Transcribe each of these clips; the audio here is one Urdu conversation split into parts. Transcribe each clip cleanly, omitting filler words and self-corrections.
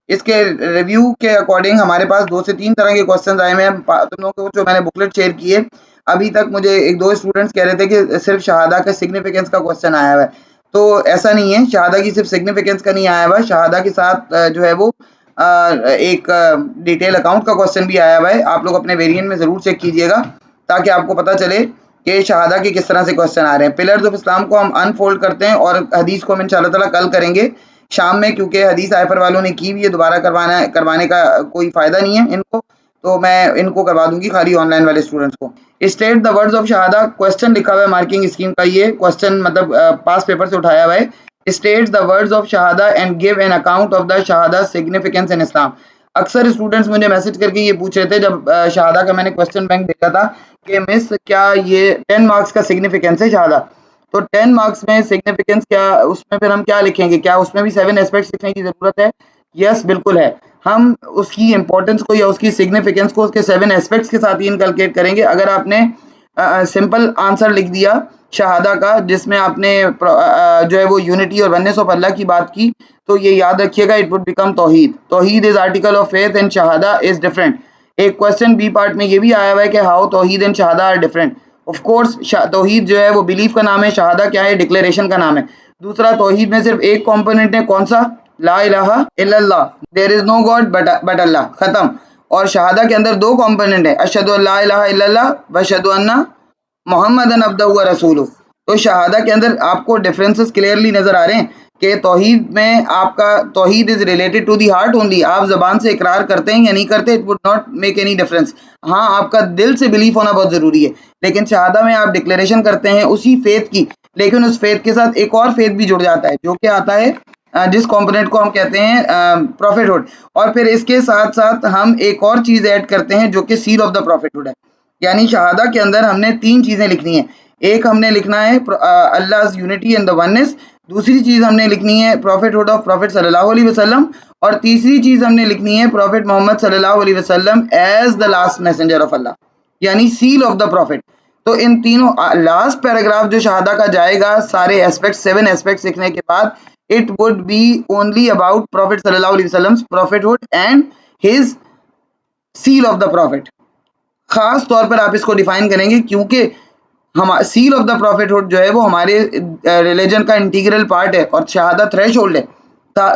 اس کے ریویو کے اکارڈنگ ہمارے پاس 2 سے 3 طرح کے کوسچن آئے ہیں. تم لوگوں کو جو میں نے بکلیٹ شیئر کی ہے, ابھی تک مجھے ایک دو اسٹوڈنٹس کہہ رہے تھے کہ صرف شہادہ کا سگنیفیکینس کا کوسچن آیا ہوا ہے. تو ایسا نہیں ہے, شہادہ کی صرف سگنیفیکینس کا نہیں آیا ہوا, شہادہ کے ساتھ جو ہے وہ ایک ڈیٹیل اکاؤنٹ کا کوسچن بھی آیا ہوا ہے. آپ لوگ اپنے ویرینٹ میں ضرور چیک کیجیے گا تاکہ آپ کو پتہ چلے کہ شہادہ کے کس طرح سے کوسچن آ رہے ہیں. پلرز آف اسلام کو ہم انفولڈ کرتے ہیں اور حدیث کو ہم انشاءاللہ تعالیٰ کل کریں گے شام میں, کیونکہ حدیث آئفر والوں نے کی بھی ہے, دوبارہ کروانے کا کوئی فائدہ نہیں ہے ان کو, تو میں ان کو کروا دوں گی خالی آن لائن والے اسٹوڈنٹس کو. اسٹیٹ دا ورڈز آف شہادہ, کوسچن لکھا ہوا ہے مارکنگ اسکیم کا, یہ کوسچن مطلب پاس پیپر سے اٹھایا ہوا ہے. اسٹیٹ دا ورڈز آف شہادہ and give an account of the شہادہ سگنیفیکینس ان اسلام. اکثر اسٹوڈنٹس مجھے میسج کر کے یہ پوچھ رہے تھے جب شہادہ کا میں نے کوسچن بینک دیکھا تھا کہ مس کیا یہ 10 مارکس کا سگنیفیکینس ہے شہادہ, تو 10 مارکس میں سگنیفیکینس کیا, اس میں پھر ہم کیا لکھیں گے, کیا اس میں بھی 7 ایسپیکٹس لکھنے کی ضرورت ہے؟ یس بالکل ہے. ہم اس کی امپورٹنس کو یا اس کی سگنیفیکینس کو اس کے 7 ایسپیکٹس کے ساتھ ہی انکلکیٹ کریں گے. اگر آپ نے سمپل آنسر لکھ دیا شہادہ کا جس میں آپ نے جو ہے وہ یونٹی اور ونس آف اللہ کی بات کی, تو یہ یاد رکھیے گا اٹ وڈ بیکم توحید. توحید is article of faith and شہادہ از ڈفرینٹ. ایک کوسچن بی پارٹ میں یہ بھی آیا ہوا ہے کہ ہاؤ توحید اینڈ شہادہ آر ڈفرینٹ. آف کورس توحید جو ہے وہ بلیف کا نام ہے, شہادہ کیا ہے, ڈکلیریشن کا نام ہے. دوسرا, توحید میں صرف ایک کمپوننٹ ہے, کون سا؟ لا الہ الا اللہ, دیر از نو گاڈ بٹ اللہ, ختم. اور شہادہ کے اندر 2 کمپوننٹ ہے, اشہد ان لا الہ الا اللہ و اشہد ان محمدن عبدہ و رسولہ. تو شہادہ کے اندر آپ کو ڈفرینسز کلیئرلی نظر آ رہے ہیں کہ توحید میں آپ کا توحید is related to the heart only. آپ زبان سے اقرار کرتے ہیں یا نہیں کرتے, it would not make any difference. ہاں آپ کا دل سے بلیف ہونا بہت ضروری ہے, لیکن شہادہ میں آپ ڈکلیریشن کرتے ہیں اسی فیتھ کی, لیکن اس فیتھ کے ساتھ ایک اور فیتھ بھی جڑ جاتا ہے جو کہ آتا ہے جس کمپوننٹ کو ہم کہتے ہیں پروفیٹ ہوڈ. اور پھر اس کے ساتھ ساتھ ہم ایک اور چیز ایڈ کرتے ہیں جو کہ seal of the prophethood ہے. یعنی شہادہ کے اندر ہم نے 3 چیزیں لکھنی ہیں. ایک ہم نے لکھنا ہے اللہ's یونٹی اینڈ دا ونس, دوسری چیز ہم نے لکھنی ہے پروفیٹ ہوڈ آف پروفیٹ صلی اللہ علیہ وسلم, اور تیسری چیز ہم نے لکھنی ہے پروفیٹ محمد صلی اللہ علیہ وسلم as the last messenger of اللہ, یعنی سیل آف دا پروفیٹ. تو ان تینوں لاسٹ پیراگراف جو شہادہ کا جائے گا سارے ایسپیکٹ 7 ایسپیکٹس لکھنے کے بعد, it would be only about Prophet sallallahu alaihi wasallam's prophethood and his seal of the prophet. خاص طور پر آپ اس کو ڈیفائن کریں گے کیونکہ seal of the prophethood جو ہے وہ ہمارے ریلیجن کا انٹیگرل پارٹ ہے اور شہادہ تھریش ہولڈ ہے.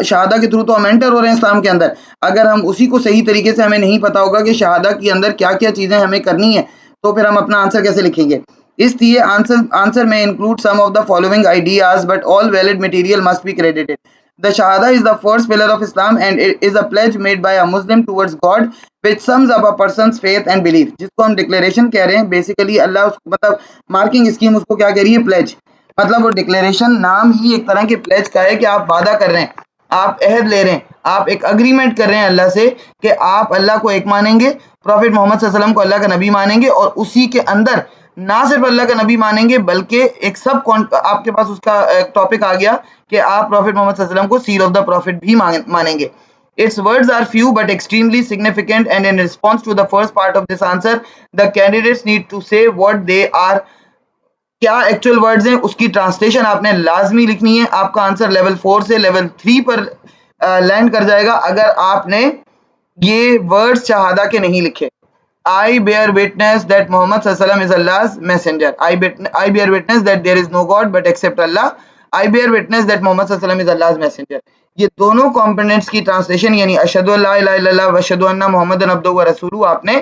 شہادہ کے تھرو تو ہم انٹر ہو رہے ہیں اسلام کے اندر. اگر ہم اسی کو صحیح طریقے سے ہمیں نہیں پتا ہوگا کہ شہادہ کے اندر کیا کیا چیزیں ہمیں کرنی ہے, تو پھر ہم اپنا آنسر کیسے لکھیں گے. اس لیے آنسر میں include some of the following ideas but all valid material must be credited. The Shahada is the first pillar of Islam and it is a pledge made by a Muslim towards God which sums up a person's faith and belief. جس کو ہم ڈکلیریشن کہہ رہے ہیں, بیسیکلی اللہ مطلب مارکنگ اسکیم اس کو کیا کہہ رہی ہے, پلیج. مطلب وہ ڈکلیریشن نام ہی ایک طرح کے پلیج کا ہے کہ آپ وعدہ کر رہے ہیں, آپ عہد لے رہے ہیں, آپ ایک اگریمنٹ کر رہے ہیں اللہ سے کہ آپ اللہ کو ایک مانیں گے, پروفیٹ محمد صلی اللہ علیہ وسلم کو اللہ کا نبی مانیں گے, اور اسی کے اندر نہ صرف اللہ کا نبی مانیں گے بلکہ ایک سب آپ کے پاس اس کا ٹاپک آ گیا کہ آپ پروفیٹ محمد صلی اللہ علیہ وسلم کو سیل آف دا پروفیٹ بھی مانیں گے. Its words are few but extremely significant, and in response to the first part of this answer, the candidates need to say what they are. کیا ایکچوئل ورڈز ہیں اس کی ٹرانسلیشن آپ نے لازمی لکھنی ہے. آپ کا آنسر لیول 4 سے لیول 3 پر لینڈ کر جائے گا اگر آپ نے یہ ورڈز شہادہ کے نہیں لکھے. I bear witness that Muhammad sallallahu alaihi wasallam is Allah's messenger. I bear witness that there is no God but except Allah. I bear witness that Muhammad sallallahu alaihi wasallam is Allah's messenger. یہ دونوں کمپوننٹس کی ٹرانسلیشن یعنی اشہد ان لا الہ الا اللہ و اشہد ان محمدن عبدہ و رسولہ, آپ نے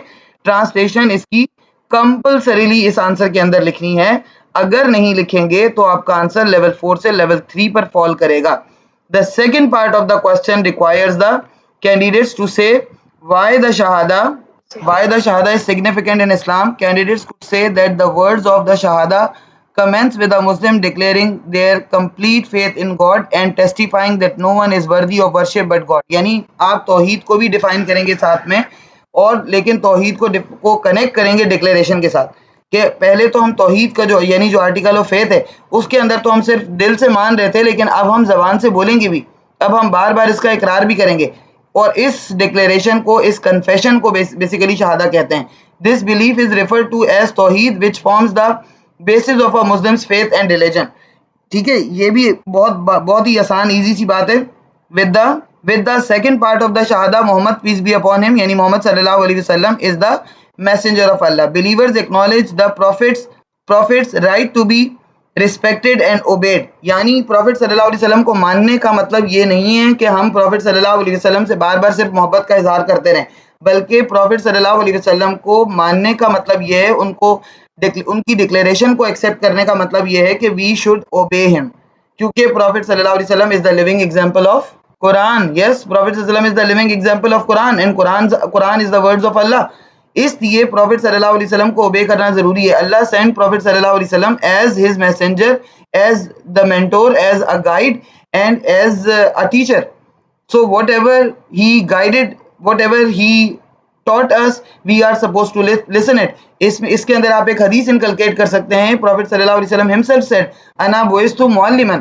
ٹرانسلیشن اس کی کمپلسریلی اس آنسر کے اندر لکھنی ہے. اگر نہیں لکھیں گے تو آپ کا آنسر لیول 4 سے لیول 3 پر فال کرے گا. The second part of the question requires the candidates to say why the Shahada is significant in Islam. Candidates could say that the words of the Shahada commence with a Muslim declaring their complete faith in God and testifying that no one is worthy of worship but God. یعنی آپ توحید کو بھی ڈیفائن کریں گے ساتھ میں, اور لیکن توحید کو کنیکٹ کریں گے ڈکلیریشن کے ساتھ کہ پہلے تو ہم توحید کا جو یعنی جو آرٹیکل آف فیتھ ہے اس کے اندر تو ہم صرف دل سے مان رہے تھے, لیکن اب ہم زبان سے بولیں گے بھی, اب ہم بار بار اس کا اقرار بھی کریں گے, اور اس ڈکلیریشن کو, اس کنفیشن کو بیسیکلی شہادہ کہتے ہیں. This belief is referred to as توحید which forms the basis of a مسلم's faith and religion. ٹھیک ہے, یہ بھی بہت ہی آسان ایزی سی بات ہے. with the with the second part of the shahada, Muhammad peace be upon him, yani Muhammad sallallahu alaihi wasallam is the messenger of Allah. Believers acknowledge the prophets right to be respected and obeyed. یعنی prophet صلی اللہ علیہ وسلم کو ماننے کا مطلب یہ نہیں ہے کہ ہم prophet صلی اللہ علیہ وسلم سے بار بار صرف محبت کا اظہار کرتے رہیں، بلکہ prophet صلی اللہ علیہ وسلم کو ماننے کا مطلب یہ ہے ان کی ڈکلیریشن کو ایکسیپٹ کرنے کا مطلب یہ ہے کہ we should obey him، کیونکہ prophet صلی اللہ علیہ وسلم is the living example of Quran. Yes, prophet صلی اللہ علیہ وسلم is the living example of Quran and Quran is the words of Allah. اس لیے پروفٹ صلی اللہ علیہ وسلم کو اوبے کرنا ضروری ہے. اللہ سینڈ پروفٹ صلی اللہ علیہ وسلم as his messenger, as the mentor, as a guide and as a teacher. So what ever he guided, what ever he taught us, we are supposed to listen it. اس کے اندر آپ ایک حدیث انکلکیٹ کر سکتے ہیں. پروفٹ صلی اللہ علیہ وسلم himself said, انا بعثت معلما,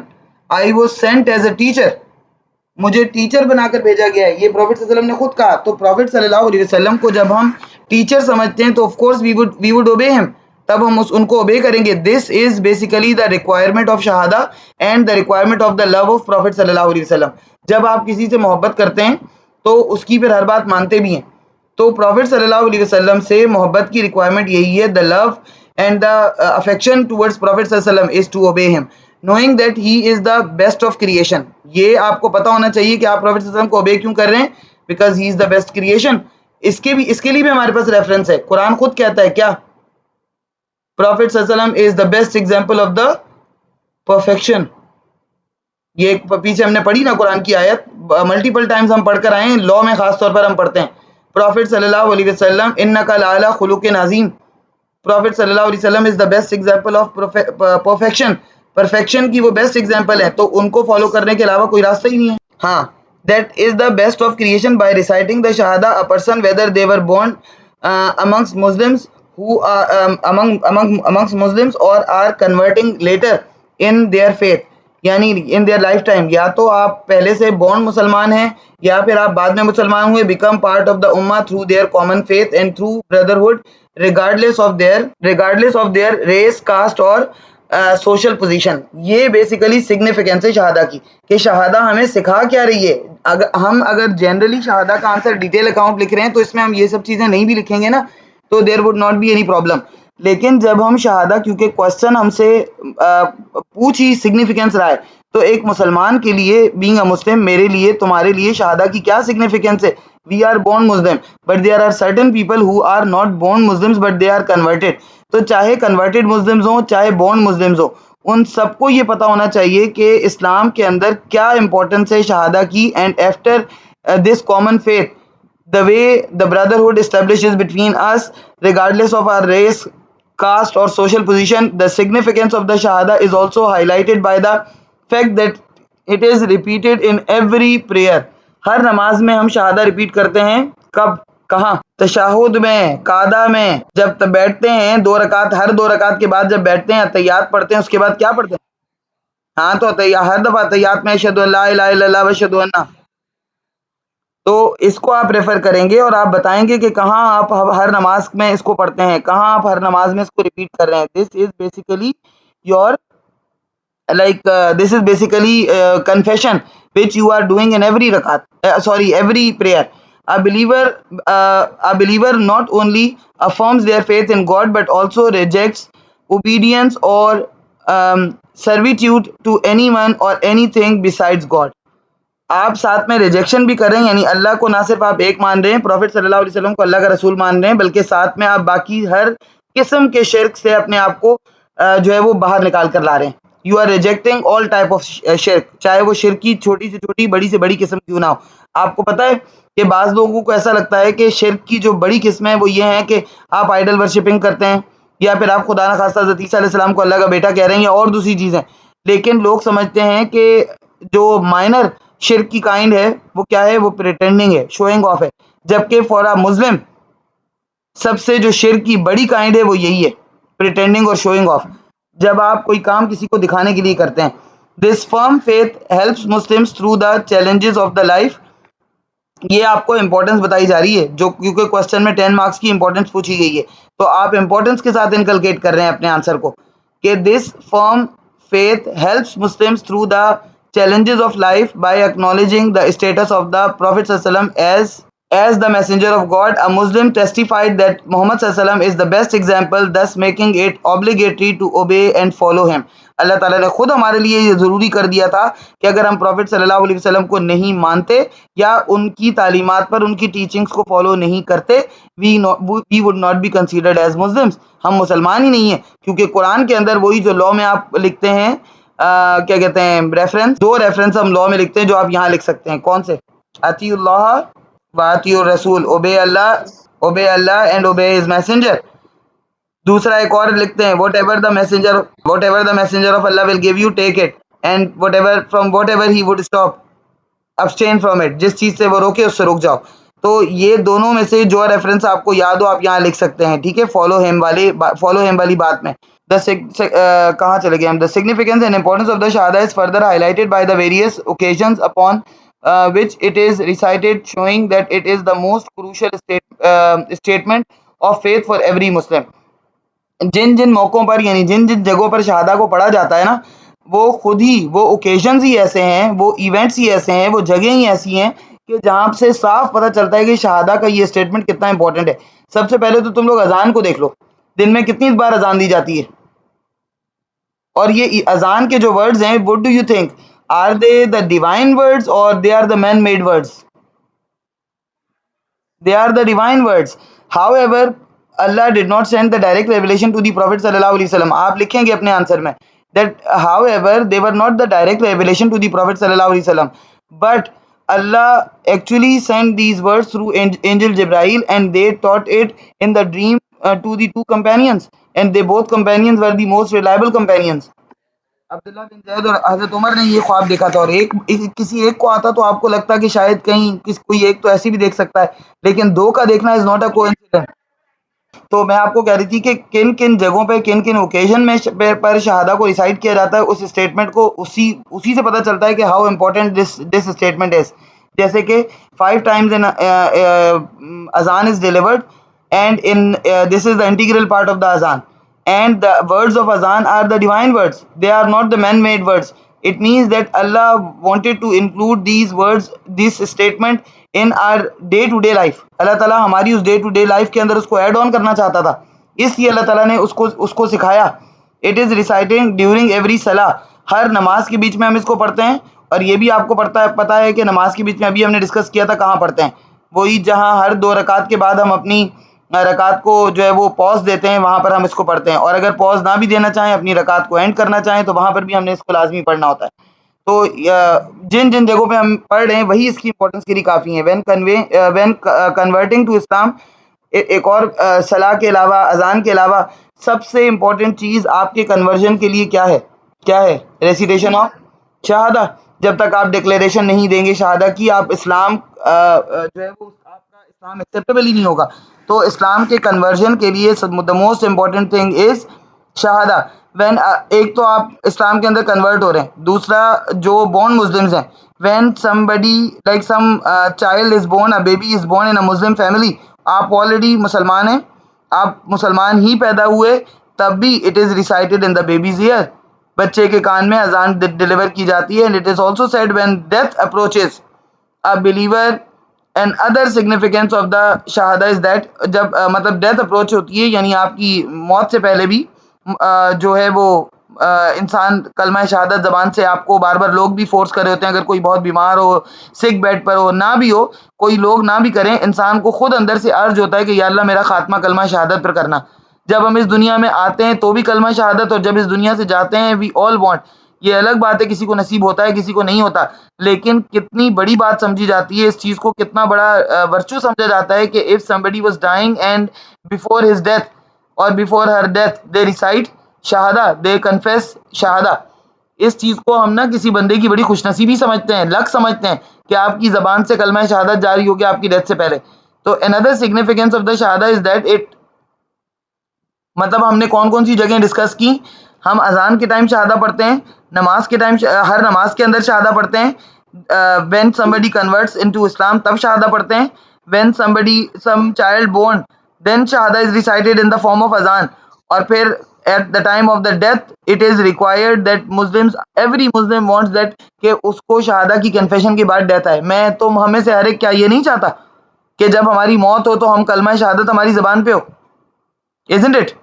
I was sent as a teacher. مجھے ٹیچر بنا کر بھیجا گیا ہے. یہ پروفٹ صلی اللہ علیہ وسلم نے خود کہا. تو پروفٹ صلی اللہ علیہ وسلم کو جب ہم ٹیچر سمجھتے ہیں تو of course we would obey him, تب ہم ان کو obey کریں گے. This is basically the requirement of shahada and the requirement of the love of prophet صلی اللہ علیہ وسلم. جب آپ کسی سے محبت کرتے ہیں تو اس کی پھر ہر بات مانتے بھی ہیں. تو پروفٹ صلی اللہ علیہ وسلم سے محبت کی ریکوائرمنٹ یہی ہے. the love and the affection towards prophet صلی اللہ علیہ وسلم is to obey him, knowing that he is the best of creation. یہ آپ کو پتا ہونا چاہیے کہ آپ پروفٹ صلی اللہ علیہ وسلم کو obey کیوں کر رہے ہیں, because he is the best creation. اس کے لیے بھی ہمارے پاس ریفرنس ہے. قرآن خود کہتا ہے کیا, پروفٹ صلی اللہ علیہ وسلم is the best example of the perfection. یہ پیچھے ہم نے پڑھی نا قرآن کی آیت, ملٹیپل ٹائمز ہم پڑھ کر آئے ہیں, لاء میں خاص طور پر ہم پڑھتے ہیں. پروفٹ صلی اللہ علیہ وسلم انک لعلی خلق عظیم. پروفٹ صلی اللہ علیہ وسلم is the best example of perfection. Perfection کی وہ بیسٹ ایگزامپل ہے, تو ان کو فالو کرنے کے علاوہ کوئی راستہ ہی نہیں ہے. ہاں, that is the best of creation. By reciting the shahada, a person, whether they were born amongst Muslims who are amongst Muslims or are converting later in their faith, یعنی in their lifetime, یا تو آپ پہلے سے بورن مسلمان ہیں یا پھر آپ بعد میں مسلمان ہوئے, become part of the ummah through their common faith and through brotherhood, regardless of their race, caste اور سوشل پوزیشن. یہ بیسیکلی سگنیفیکینس ہے شہادہ کی, کہ شہادہ ہمیں سکھا کیا رہی ہے. اگر جنرلی شہادہ کا آنسر ڈیٹیل اکاؤنٹ لکھ رہے ہیں تو اس میں ہم یہ سب چیزیں نہیں بھی لکھیں گے نا, تو there would not be any problem. لیکن جب ہم شہادہ, کیونکہ کوشچن ہم سے پوچھ ہی سگنیفیکینس رہا ہے, تو ایک مسلمان کے لیے, بینگ اے مسلم, میرے لیے, تمہارے لیے شہادہ کی کیا سگنیفیکینس ہے. We are born Muslim but there are certain people who are not born Muslims but they are converted. تو چاہے کنورٹیڈ مسلمز ہوں چاہے بورن مسلمز ہوں, ان سب کو یہ پتا ہونا چاہیے کہ اسلام کے اندر کیا امپورٹنس ہے شہادہ کی. And after this common faith, the way the brotherhood establishes between us regardless of our race, caste or social position, the significance of the shahada is also highlighted by the fact that it is repeated in every prayer. ہر نماز میں ہم شہادہ ریپیٹ کرتے ہیں. کب, کہاں؟ تشہد میں, قعدہ میں, جب بیٹھتے ہیں 2 رکعت, ہر 2 رکعت کے بعد جب بیٹھتے ہیں تحیات پڑھتے ہیں, اس کے بعد کیا پڑھتے ہیں؟ ہاں, تو ہر دفعہ تحیات میں اشہدو ان لا الہ الا اللہ و اشہدو ان, تو اس کو آپ ریفر کریں گے اور آپ بتائیں گے کہ کہاں آپ ہر نماز میں اس کو پڑھتے ہیں, کہاں آپ ہر نماز میں اس کو ریپیٹ کر رہے ہیں. This is basically your this is basically confession which you are doing in every rakat, every prayer. A believer not only affirms their faith in God but also rejects obedience or servitude to anyone or anything besides God. آپ ساتھ میں ریجیکشن بھی کر رہے ہیں, یعنی اللہ کو نہ صرف آپ ایک مان رہے ہیں, پروفٹ صلی اللہ علیہ وسلم کو اللہ کا رسول مان رہے ہیں, بلکہ ساتھ میں آپ باقی ہر قسم کے شرک سے اپنے آپ کو جو ہے وہ باہر نکال کر لا رہے ہیں. You are rejecting all type of شرک, چاہے وہ شرک کی چھوٹی سے چھوٹی, بڑی سے بڑی قسم کیوں نہ ہو. آپ کو پتہ ہے کہ بعض لوگوں کو ایسا لگتا ہے کہ شرک کی جو بڑی قسم ہے وہ یہ ہے کہ آپ آئیڈل ورشپنگ کرتے ہیں, یا پھر آپ خدا نہ خواستہ حضرت عیسیٰ علیہ السلام کو اللہ کا بیٹا کہہ رہے ہیں, یا اور دوسری چیزیں. لیکن لوگ سمجھتے ہیں کہ جو مائنر شرک کی کائنڈ ہے وہ کیا ہے, وہ پریٹینڈنگ ہے, شوئنگ آف ہے. جبکہ فار اے مسلم سب سے جو شرک کی بڑی کائنڈ ہے وہ یہی ہے, پریٹینڈنگ اور شوئنگ آف. جب آپ کوئی کام کسی کو دکھانے کے لیے کرتے ہیں. This firm faith helps Muslims through the challenges of the life. یہ آپ کو امپورٹنس بتائی جا رہی ہے, جو کیونکہ کوشچن میں 10 مارکس کی امپورٹنس پوچھی گئی ہے, تو آپ امپورٹنس کے ساتھ انکلکیٹ کر رہے ہیں اپنے آنسر کو, کہ دس فرم faith helps Muslims through the challenges of life by acknowledging the status of the Prophet ﷺ as the messenger of God. A Muslim testified that Muhammad ﷺ is the best example, thus making it obligatory to obey and follow him. اللہ تعالیٰ نے خود ہمارے لیے یہ ضروری کر دیا تھا کہ اگر ہم پروفٹ صلی اللہ علیہ وسلم کو نہیں مانتے یا ان کی تعلیمات پر ان کی ٹیچنگز کو فالو نہیں کرتے, we would not be considered as Muslims. ہم مسلمان ہی نہیں ہیں, کیونکہ قرآن کے اندر وہی جو لاء میں آپ لکھتے ہیں کیا کہتے ہیں ریفرنس, 2 ریفرنس ہم لاء میں لکھتے ہیں جو آپ یہاں لکھ سکتے ہیں. کون سے؟ اطیع اللہ واطیع الرسول, obey Allah and obey his messenger. دوسرا ایک اور لکھتے ہیں whatever the messenger of Allah will give you, take it, and whatever he would stop, abstain from it. جس چیز سے وہ روکے اس سے رک جاؤ. تو یہ دونوں میں سے جو ریفرنس آپ کو یاد ہو آپ یہاں لکھ سکتے ہیں, ٹھیک ہے, فالو ہیم والی بات میں. کہاں چلے گئے ہم؟ The significance and importance of the shahada is further highlighted by the various occasions upon which it is recited, showing that it is the most crucial statement of faith for every Muslim. جن موقعوں پر یعنی جن جگہوں پر شہادہ کو پڑھا جاتا ہے نا, وہ خود ہی وہ اوکیزنز ہی ایسے ہیں, وہ ایونٹس ہی ایسے ہیں, وہ جگہیں ہی ایسی ہیں کہ جہاں سے صاف پتہ چلتا ہے کہ شہادہ کا یہ اسٹیٹمنٹ کتنا امپورٹنٹ ہے. سب سے پہلے تو تم لوگ اذان کو دیکھ لو, دن میں کتنی بار اذان دی جاتی ہے, اور یہ اذان کے جو ورڈز ہیں, what do you think, are they the divine words or they are the man made words? They are the divine words. However, Allah did not send the direct revelation to the Prophet sallallahu alaihi wasallam. آپ لکھیں گے اپنے آنسر میں that however they were not the direct revelation to the Prophet sallallahu alaihi wasallam, but Allah actually sent these words through angel Jibrail, and they taught it in the dream to the 2 companions, and they both companions were the most reliable companions. عبداللہ بن زید اور حضرت عمر نے یہ خواب دیکھا تھا, اور کسی ایک کو آتا تو آپ کو لگتا کہ شاید کہیں کوئی ایک تو ایسی بھی دیکھ سکتا ہے, لیکن 2 کا دیکھنا از ناٹ اے کوئنسیڈنٹ. تو میں آپ کو کہہ رہی تھی کہ کن کن جگہوں پہ کن کن اوکیزن میں پر شہادہ کو ریسائٹ کیا جاتا ہے, اس اسٹیٹمنٹ کو اسی سے پتہ چلتا ہے کہ how important this statement is. جیسے کہ 5 times اذان is delivered, and in this is the integral part of the اذان, and the words of azan are the divine words, they are not the man made words. It means that Allah wanted to include these words, this statement in our day to day life. اللہ تعالیٰ ہماری اس day to day life کے اندر اس کو ایڈ آن کرنا چاہتا تھا, اس لیے اللہ تعالیٰ نے اس کو سکھایا. It is reciting during every salah, ہر نماز کے بیچ میں ہم اس کو پڑھتے ہیں, اور یہ بھی آپ کو پتہ ہے کہ نماز کے بیچ میں ابھی ہم نے ڈسکس کیا تھا کہاں پڑھتے ہیں, وہی جہاں ہر 2 رکعت کے بعد ہم اپنی رکعت کو جو ہے وہ پوز دیتے ہیں, وہاں پر ہم اس کو پڑھتے ہیں, اور اگر پوز نہ بھی دینا چاہیں, اپنی رکعت کو اینڈ کرنا چاہیں, تو وہاں پر بھی ہم نے اس کو لازمی پڑھنا ہوتا ہے. تو جن جگہوں پہ ہم پڑھ رہے ہیں وہی اس کی امپورٹنس کے لیے کافی ہیں. وین کنورٹنگ ٹو اسلام, ایک اور صلاح کے علاوہ, اذان کے علاوہ سب سے امپورٹنٹ چیز آپ کے کنورژن کے لیے کیا ہے؟ ریسیٹیشن آف شہادہ. جب تک آپ ڈکلیریشن نہیں دیں گے شہادہ کی, آپ اسلام جو ہے وہ آپ کا اسلام ایکسیپٹیبل ہی نہیں ہوگا. تو اسلام کے کنورژن کے لیے the most important thing is شہادہ. وین ایک تو آپ اسلام کے اندر کنورٹ ہو رہے ہیں, دوسرا جو بورن مسلمز ہیں, when somebody like some child is born, a baby is born in a Muslim family, آپ آلریڈی مسلمان ہیں, آپ مسلمان ہی پیدا ہوئے, تب بھی it is recited in the baby's ear, بچے کے کان میں اذان ڈیلیور کی جاتی ہے. and it is also said when death approaches a believer. And other significance of the shahada is that جب مطلب ڈیتھ اپروچ ہوتی ہے, یعنی آپ کی موت سے پہلے بھی جو ہے وہ انسان کلمہ شہادت زبان سے, آپ کو بار بار لوگ بھی فورس کر رہے ہوتے ہیں, اگر کوئی بہت بیمار ہو, سک بیڈ پر ہو, نہ بھی ہو, کوئی لوگ نہ بھی کریں, انسان کو خود اندر سے عرض ہوتا ہے کہ یا اللہ میرا خاتمہ کلمہ شہادت پر کرنا. جب ہم اس دنیا میں آتے ہیں تو بھی کلمہ شہادت, اور جب اس دنیا سے جاتے ہیں وی آل وانٹ. یہ الگ بات ہے کسی کو نصیب ہوتا ہے کسی کو نہیں ہوتا, لیکن کتنی بڑی بات سمجھی جاتی ہے اس چیز کو, کتنا بڑا ورچو سمجھا جاتا ہے کہ if somebody was dying and before his death or before her death they recite شہادہ, they confess شہادہ. اس چیز کو ہم نا کسی بندے کی بڑی خوش نصیبی سمجھتے ہیں, لک سمجھتے ہیں کہ آپ کی زبان سے کلمہ شہادت جاری ہوگی آپ کی ڈیتھ سے پہلے. تو another significance of the شہادہ is that it, مطلب ہم نے کون سی جگہیں ڈسکس کی, ہم اذان کے ٹائم شہادہ پڑھتے ہیں, نماز کے ٹائم ہر نماز کے اندر شہادہ پڑھتے ہیں, when somebody converts into Islam تب شہادہ پڑھتے ہیں, when some child born then شہادہ is recited in the form of اذان, اور پھر at the time of the death it is required that Muslims, every Muslim wants that کہ اس کو شہادہ کی کنفیشن کے بعد ڈیتھ آئے. میں تم ہمیں سے ہر ایک کیا یہ نہیں چاہتا کہ جب ہماری موت ہو تو ہم کلمہ شہادت ہماری زبان پہ ہو؟ isn't it؟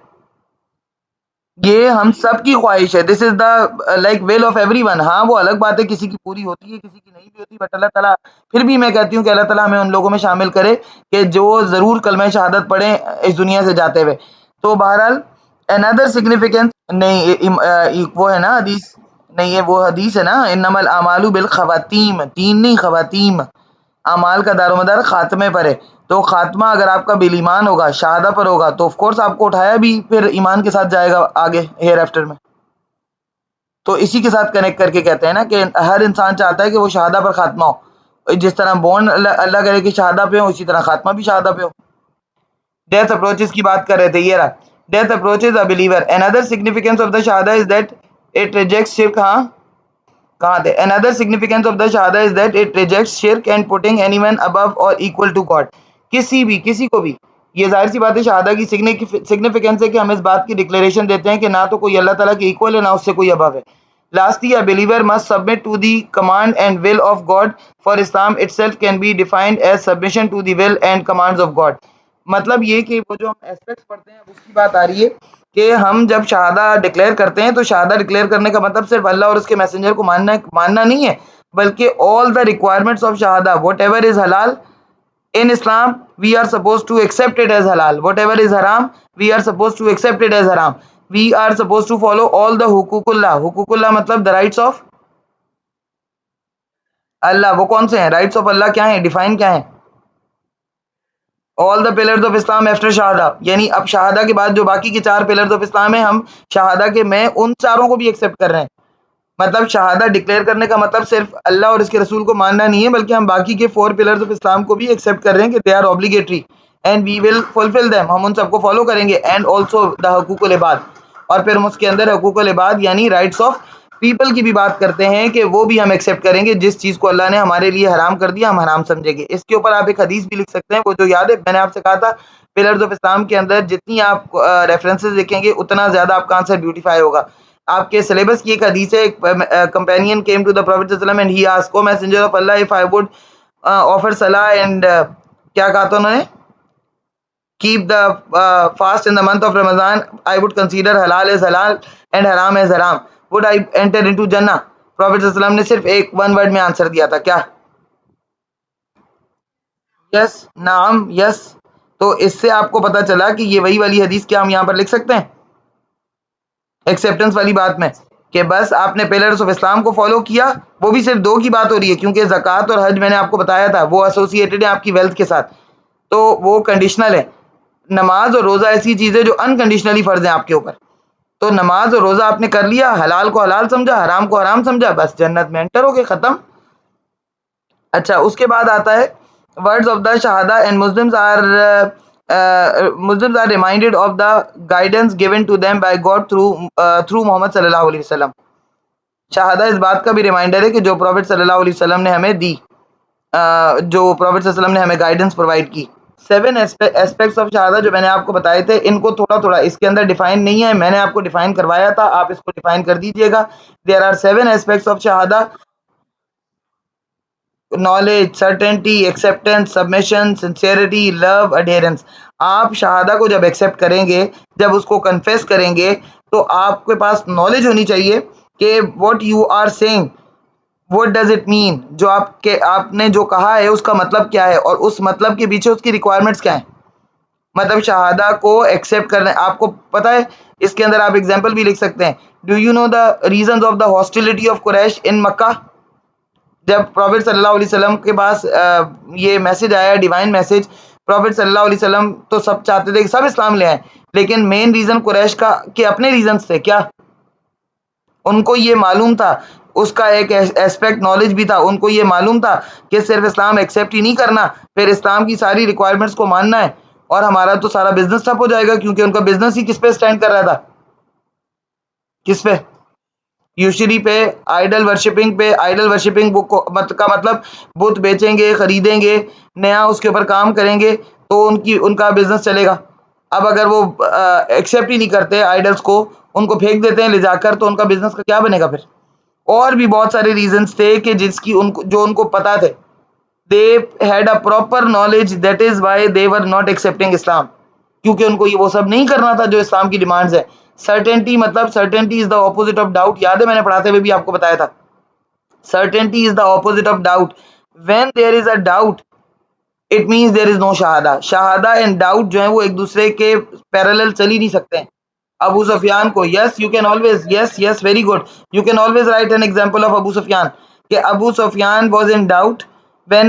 یہ ہم سب کی خواہش ہے. This is the like will of everyone. ہاں وہ الگ بات ہے کسی کی پوری ہوتی ہے کسی کی نہیں بھی ہوتی, بٹ اللہ تعالیٰ پھر بھی میں کہتی ہوں کہ اللہ تعالیٰ ہمیں ان لوگوں میں شامل کرے کہ جو ضرور کلمہ شہادت پڑھیں اس دنیا سے جاتے ہوئے. تو بہرحال another significance, نہیں وہ ہے نا حدیث, نہیں یہ وہ حدیث ہے نا انما الاعمال بالخواتیم, تین نہیں خواتیم, اعمال کا دار و مدار خاتمے پر ہے. تو خاتمہ اگر آپ کا بالایمان ہوگا, شہادہ پر ہوگا, تو آف کورس آپ کو اٹھایا بھی پھر ایمان کے ساتھ جائے گا آگے ہیئر آفٹر میں. تو اسی کے ساتھ کنیکٹ کر کے کہتے ہیں نا کہ ہر انسان چاہتا ہے کہ وہ شہادہ پر خاتمہ ہو. جس طرح بورن اللہ کرے کہ شہادہ پہ ہو, اسی طرح خاتمہ بھی شہادہ پہ ہو. ڈیتھ اپروچز کی بات کر رہے تھے, یہ رہا death approaches a believer. another significance of the shahada is that it rejects shirk. ہاں کہاں تھے؟ another significance of the shahada is that it rejects shirk and putting anyone above or equal to God. کسی کو بھی, یہ ظاہر سی بات ہے شہادہ کی سگنیفیکینس ہے کہ ہم اس بات کی ڈکلیریشن دیتے ہیں کہ نہ تو کوئی اللہ تعالیٰ کے ایکول ہے نہ اس سے کوئی ابو ہے. Lastly, a believer must submit to the command and will of God, for Islam itself can be defined as submission to the will and commands of God. مطلب یہ کہ وہ جو ہم ایسپیکٹس پڑھتے ہیں اس کی بات آ رہی ہے کہ ہم جب شہادہ ڈکلیئر کرتے ہیں تو شہادہ ڈکلیئر کرنے کا مطلب صرف اللہ اور اس کے میسنجر کو ماننا نہیں ہے, بلکہ all the requirements of شہادہ, whatever is halal in Islam we are supposed to accept it as halal, whatever is haram we are supposed to accept it as haram. We are supposed to follow all the حقوق اللہ مطلب the rights of اللہ. وہ کون سے ہیں رائٹس آف اللہ؟ کیا ہیں؟ ڈیفائن کیا ہیں؟ all the pillars of Islam after شہادہ, یعنی اب شہادہ کے بعد جو باقی کے 4 pillars of Islam ہیں, ہم شہادہ کے میں ان چاروں کو بھی ایکسیپٹ کر رہے ہیں. مطلب شہادہ ڈکلیئر کرنے کا مطلب صرف اللہ اور اس کے رسول کو ماننا نہیں ہے, بلکہ ہم باقی کے 4 pillars of اسلام کو بھی ایکسیپٹ کر رہے ہیں کہ they are obligatory and we will fulfill them, ہم ان سب کو فالو کریں گے. and also the حقوق العباد, اور پھر ہم اس کے اندر حقوق العباد یعنی رائٹس آف پیپل کی بھی بات کرتے ہیں کہ وہ بھی ہم ایکسیپٹ کریں گے. جس چیز کو اللہ نے ہمارے لیے حرام کر دیا ہم حرام سمجھیں گے. اس کے اوپر آپ ایک حدیث بھی لکھ سکتے ہیں, وہ جو یاد ہے میں نے آپ سے کہا تھا پلرز آف اسلام کے اندر جتنی آپ ریفرنسز لکھیں گے اتنا زیادہ آپ کا آنسر بیوٹیفائی ہوگا. آپ کے سلیبس کی ایک حدیث ہے, ایک companion came to the prophet صلی اللہ علیہ وسلم and he asked, O messenger of اللہ, اف آئی وڈ آفر صلاح اینڈ کیا کہا تھا انہوں نے, keep the fast in the month of Ramadan, I would consider halal as halal and haram as haram. Would I enter into Jannah? Prophet صلی اللہ علیہ وسلم نے صرف ایک ون ورڈ میں آنسر دیا تھا, کیا؟ یس, نعم, یس. تو اس سے آپ کو پتا چلا کہ یہ وہی والی حدیث کیا ہم یہاں پر لکھ سکتے ہیں ایکسیپٹنس والی بات میں, کہ بس آپ نے پلرز آف اسلام کو فالو کیا. وہ بھی صرف 2 کی بات ہو رہی ہے کیونکہ زکوٰۃ اور حج میں نے آپ کو بتایا تھا وہ ایسوسیٹڈ ہیں آپ کی ویلتھ کے ساتھ, تو وہ کنڈیشنل ہے. نماز اور روزہ ایسی چیزیں جو انکنڈیشنلی فرض ہیں آپ کے اوپر. تو نماز اور روزہ آپ نے کر لیا, حلال کو حلال سمجھا, حرام کو حرام سمجھا, بس جنت میں انٹر ہو گئے, ختم. اچھا, اس کے بعد آتا ہے ورڈز آف دا شہادہ and Muslims are reminded of the guidance given to them by God through محمد صلی اللہ علیہ وسلم. شہادہ اس بات کا بھی ریمائنڈر ہے کہ جو پروفٹ صلی اللہ علیہ وسلم نے ہمیں دی, جو پروفٹ صلی اللہ علیہ وسلم نے ہمیں گائیڈنس پرووائڈ کی. 7 ایسپیکٹس آف شہادہ جو میں نے آپ کو بتائے تھے, ان کو تھوڑا تھوڑا اس کے اندر ڈیفائن نہیں ہے, میں نے آپ کو ڈیفائن کروایا تھا, آپ اس کو ڈیفائن کر دیجئے گا. دیر آر 7 ایسپیکٹس آف شہادہ: knowledge, certainty, acceptance, submission, sincerity, love, adherence. آپ شہادہ کو جب ایکسیپٹ کریں گے, جب اس کو کنفیس کریں گے, تو آپ کے پاس نالج ہونی چاہیے کہ what you are seeing, what does it mean, جو آپ نے جو کہا ہے اس کا مطلب کیا ہے, اور اس مطلب کے پیچھے اس کی ریکوائرمنٹس کیا ہیں. مطلب شہادہ کو ایکسیپٹ کرنا, آپ کو پتہ ہے اس کے اندر آپ ایگزامپل بھی لکھ سکتے ہیں. Do you know the reasons of the hostility of Quraysh in Mecca? جب پروفٹ صلی اللہ علیہ وسلم کے پاس یہ میسج آیا, ڈیوائن میسج, پروفٹ صلی اللہ علیہ وسلم تو سب چاہتے تھے کہ سب اسلام لے آئیں, لیکن مین ریزن قریش کا کہ اپنے ریزنز تھے. کیا ان کو یہ معلوم تھا, اس کا ایک ایسپیکٹ نالج بھی تھا, ان کو یہ معلوم تھا کہ صرف اسلام ایکسیپٹ ہی نہیں کرنا, پھر اسلام کی ساری ریکوائرمنٹس کو ماننا ہے, اور ہمارا تو سارا بزنس ٹھپ ہو جائے گا, کیونکہ ان کا بزنس ہی کس پہ سٹینڈ کر رہا تھا, کس پہ؟ یوشری پہ, آئیڈل ورشپنگ پہ. آئیڈل ورشپنگ کا مطلب بت بیچیں گے, خریدیں گے, نیا اس کے اوپر کام کریں گے تو ان کا بزنس چلے گا. اب اگر وہ ایکسیپٹ ہی نہیں کرتے آئیڈلس کو, ان کو پھینک دیتے ہیں لے جا کر, تو ان کا بزنس کا کیا بنے گا پھر؟ اور بھی بہت سارے ریزنس تھے کہ جس کی جو ان کو پتا تھے. they had a proper knowledge, that is why they were not accepting Islam, کیونکہ ان کو یہ وہ سب نہیں کرنا تھا جو اسلام کی ڈیمانڈز ہے. سرٹینٹی مطلب certainty is the opposite of doubt, یاد ہے میں نے پڑھاتے ہوئے بھی آپ کو بتایا تھا. Certainty is the opposite of doubt. When there is a doubt it means there is no شہادہ. شہادہ اینڈ ڈاؤٹ جو ہے وہ ایک دوسرے کے پیرالل چل ہی نہیں سکتے ہیں. ابو سفیان کو, yes you can always, yes yes very good, you can always write an example of Abu Sufyan, کہ Abu Sufyan was in doubt when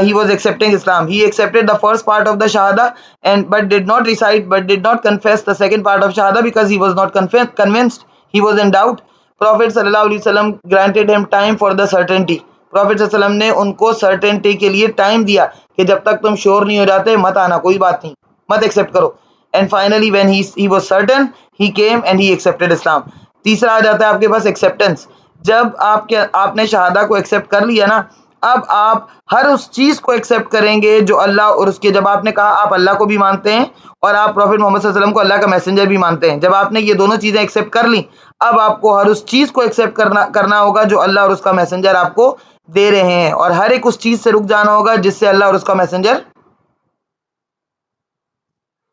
he was accepting Islam. He accepted the first part of the Shahada and but did not recite, but did not confess the second part of Shahada because he was not convinced. He was in doubt. Prophet sallallahu alaihi wasallam granted him time for the certainty. Prophet صلی اللہ علیہ وسلم نے ان کو certainty کے لیے ٹائم دیا کہ جب تک تم شور نہیں ہو جاتے مت آنا, کوئی بات نہیں, مت ایکسیپٹ کرو. And finally when he was certain, he came and he accepted Islam. تیسرا آ جاتا ہے آپ کے پاس ایکسیپٹنس. جب آپ نے شہادہ کو ایکسیپٹ کر لیا نا, اب آپ ہر اس چیز کو ایکسیپٹ کریں گے جو اللہ اور اس کے, جب آپ نے کہا آپ اللہ کو بھی مانتے ہیں اور آپ پروفٹ محمد صلی اللہ علیہ وسلم کو اللہ کا میسنجر بھی مانتے ہیں, جب آپ نے یہ دونوں چیزیں ایکسیپٹ کر لیں, اب آپ کو ہر اس چیز کو ایکسیپٹ کرنا ہوگا جو اللہ اور اس کا میسنجر آپ کو دے رہے ہیں, اور ہر ایک اس چیز سے رک جانا ہوگا جس سے اللہ اور اس کا میسنجر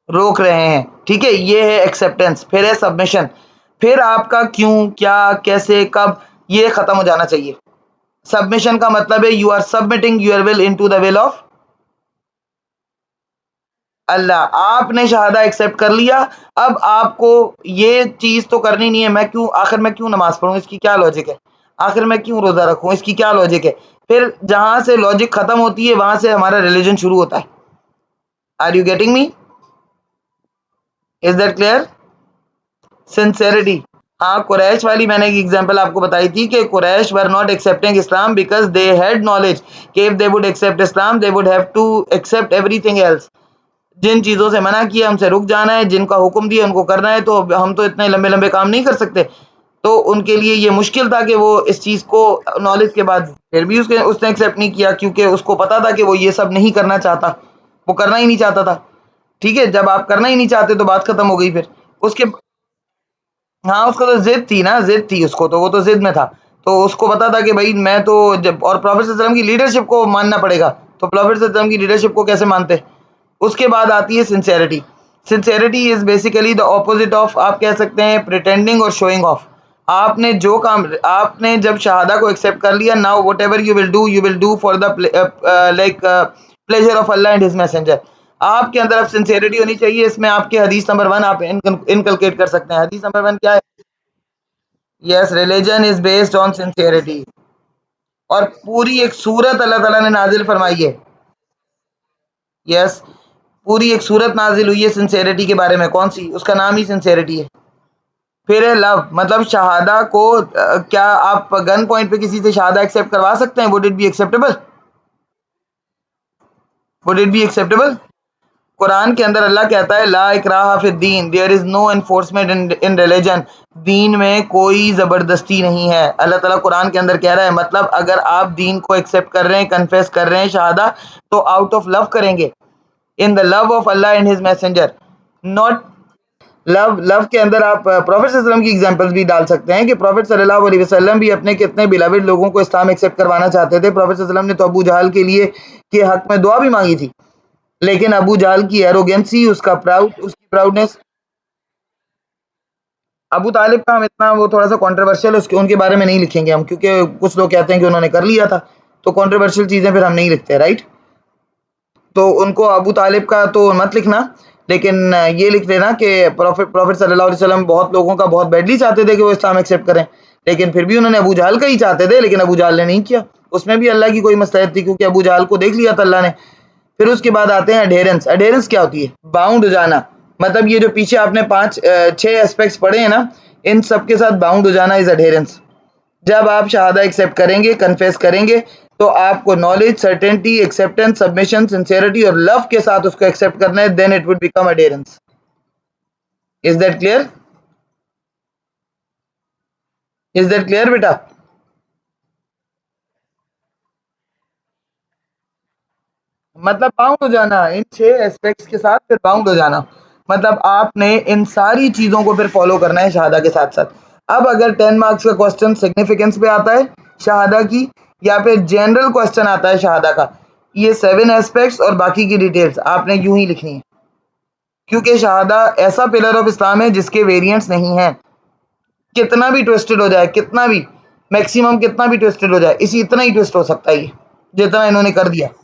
روک رہے ہیں. ٹھیک ہے, یہ ہے ایکسیپٹنس. پھر ہے سبمیشن. پھر آپ کا کیوں, کیا, کیسے, کب, یہ ختم ہو جانا چاہیے. سبمیشن کا مطلب ہے you are submitting your will into the will of Allah. آپ نے شہادہ ایکسیپٹ کر لیا, اب آپ کو یہ چیز تو کرنی نہیں ہے, میں کیوں آخر میں کیوں نماز پڑھوں, اس کی کیا لاجک ہے, آخر میں کیوں روزہ رکھوں, اس کی کیا لاجک ہے. پھر جہاں سے لاجک ختم ہوتی ہے وہاں سے ہمارا ریلیجن شروع ہوتا ہے. Are you getting me? Is that clear? Sincerity. ہاں, قریش والی میں نے ایک ایگزامپل آپ کو بتائی تھی کہ قریش were not accepting Islam because they had knowledge کہ if they would accept Islam they would have to accept everything else. جن چیزوں سے منع کیا ہم سے رک جانا ہے, جن کا حکم دیا ان کو کرنا ہے, تو ہم تو اتنے لمبے لمبے کام نہیں کر سکتے. تو ان کے لیے یہ مشکل تھا کہ وہ اس چیز کو نالج کے بعد, پھر بھی اس نے ایکسیپٹ نہیں کیا کیونکہ اس کو پتا تھا کہ وہ یہ سب نہیں کرنا چاہتا, وہ کرنا ہی نہیں چاہتا تھا. ٹھیک ہے, جب آپ کرنا ہی نہیں چاہتے تو بات ختم ہو گئی. پھر اس کے, ہاں اس کو تو ضد تھی نا, ضد تھی اس کو, تو وہ تو ضد میں تھا, تو اس کو پتا تھا کہ بھائی میں تو جب, اور پروفیٹ صلی اللہ علیہ وسلم کی لیڈرشپ کو ماننا پڑے گا, تو پروفیٹ صلی اللہ علیہ وسلم کی لیڈرشپ کو کیسے مانتے. اس کے بعد آتی ہے sincerity. Sincerity is basically the opposite of, آپ کہہ سکتے ہیں, پریٹینڈنگ اور شوئنگ آف. آپ نے جو کام, آپ نے جب شہادہ کو ایکسیپٹ کر لیا, now what ever you will do for the like pleasure of Allah and his messenger. آپ کے اندر اب سنسیئرٹی ہونی چاہیے. اس میں آپ کے حدیث نمبر 1 آپ انکلکیٹ کر سکتے ہیں. حدیث نمبر 1 کیا ہے؟ Yes, religion is based on sincerity. اور پوری ایک سورت اللہ تعالیٰ نے نازل فرمائی ہے. یس, پوری ایک سورت نازل ہوئی ہے سنسیئرٹی کے بارے میں. کون سی؟ اس کا نام ہی سنسیئرٹی ہے. پھر ہے لو, مطلب شہادہ کو کیا آپ گن پوائنٹ پہ کسی سے شہادہ ایکسیپٹ کروا سکتے ہیں؟ Would it be acceptable? Would it be acceptable? قرآن کے اندر اللہ کہتا ہے لا اکراہ فی الدین, there is no enforcement in religion. دین میں کوئی زبردستی نہیں ہے. اللہ تعالیٰ قرآن کے اندر کہہ رہا ہے, مطلب اگر آپ دین کو ایکسیپٹ کر رہے ہیں, کنفیس کر رہے ہیں شہادہ, تو آؤٹ آف لو کریں گے, in the love of Allah and his messenger. Not love کے اندر آپ پروفیٹ صلی اللہ علیہ وسلم کی ایگزامپلس بھی ڈال سکتے ہیں کہ پروفیٹ صلی اللہ علیہ وسلم بھی اپنے کتنے بیلاوڈ لوگوں کو اسلام ایکسیپٹ کروانا چاہتے تھے. پروفیٹ صلی اللہ علیہ وسلم نے تو ابو جہل کے لیے کے حق میں دعا بھی مانگی تھی, لیکن ابو جہل کی ایروگینسی, اس کا اس کی پراؤڈنس. ابو طالب کا ہم اتنا, وہ تھوڑا سا کنٹروورشل ہے, ان کے بارے میں نہیں لکھیں گے ہم, کیونکہ کچھ لوگ کہتے ہیں کہ انہوں نے کر لیا تھا, تو کنٹروورشل چیزیں پھر ہم نہیں لکھتے, رائٹ. تو ان کو ابو طالب کا تو مت لکھنا, لیکن یہ لکھ دینا کہ پروفٹ صلی اللہ علیہ وسلم بہت لوگوں کا بہت بیڈلی چاہتے تھے کہ وہ اسلام ایکسیپٹ کریں, لیکن پھر بھی انہوں نے ابو جہل کا ہی چاہتے تھے, لیکن ابو جہل نے نہیں کیا. اس میں بھی اللہ کی کوئی مصلحت تھی, کیونکہ ابو جہل کو دیکھ لیا تھا اللہ نے. پھر اس کے بعد آتے ہیں اڈیرنس. اڈیرنس کیا ہوتی ہے؟ باؤنڈ ہو جانا. مطلب یہ جو پیچھے آپ نے 6 ایسپیکٹس پڑھے ہیں نا, ان سب کے ساتھ باؤنڈ ہو جانا از اڈیرنس. جب آپ شہادہ ایکسیپٹ کریں گے, کنفیس کریں گے, تو آپ کو knowledge, certainty, acceptance, submission, sincerity اور لو کے ساتھ اس کو ایکسیپٹ کرنا ہے, then it would become adherence. Is that clear? Is that clear بیٹا؟ مطلب باؤنڈ ہو جانا ان 6 ایسپیکٹس کے ساتھ, پھر باؤنڈ ہو جانا. مطلب آپ نے ان ساری چیزوں کو پھر فالو کرنا ہے شہادہ کے ساتھ ساتھ. اب اگر 10 مارکس کا کوشچن سگنیفیکینس پہ آتا ہے شہادہ کی یا پھر جنرل کوشچن آتا ہے شہادہ کا, یہ 7 ایسپیکٹس اور باقی کی ڈیٹیلز آپ نے یوں ہی لکھنی ہے, کیونکہ شہادہ ایسا پلر آف اسلام ہے جس کے ویریئنٹس نہیں ہیں. کتنا بھی ٹوسٹڈ ہو جائے, کتنا بھی میکسیمم کتنا بھی ٹوسٹڈ ہو جائے, اسی اتنا ہی ٹوسٹ ہو سکتا ہے یہ جتنا انہوں نے کر دیا.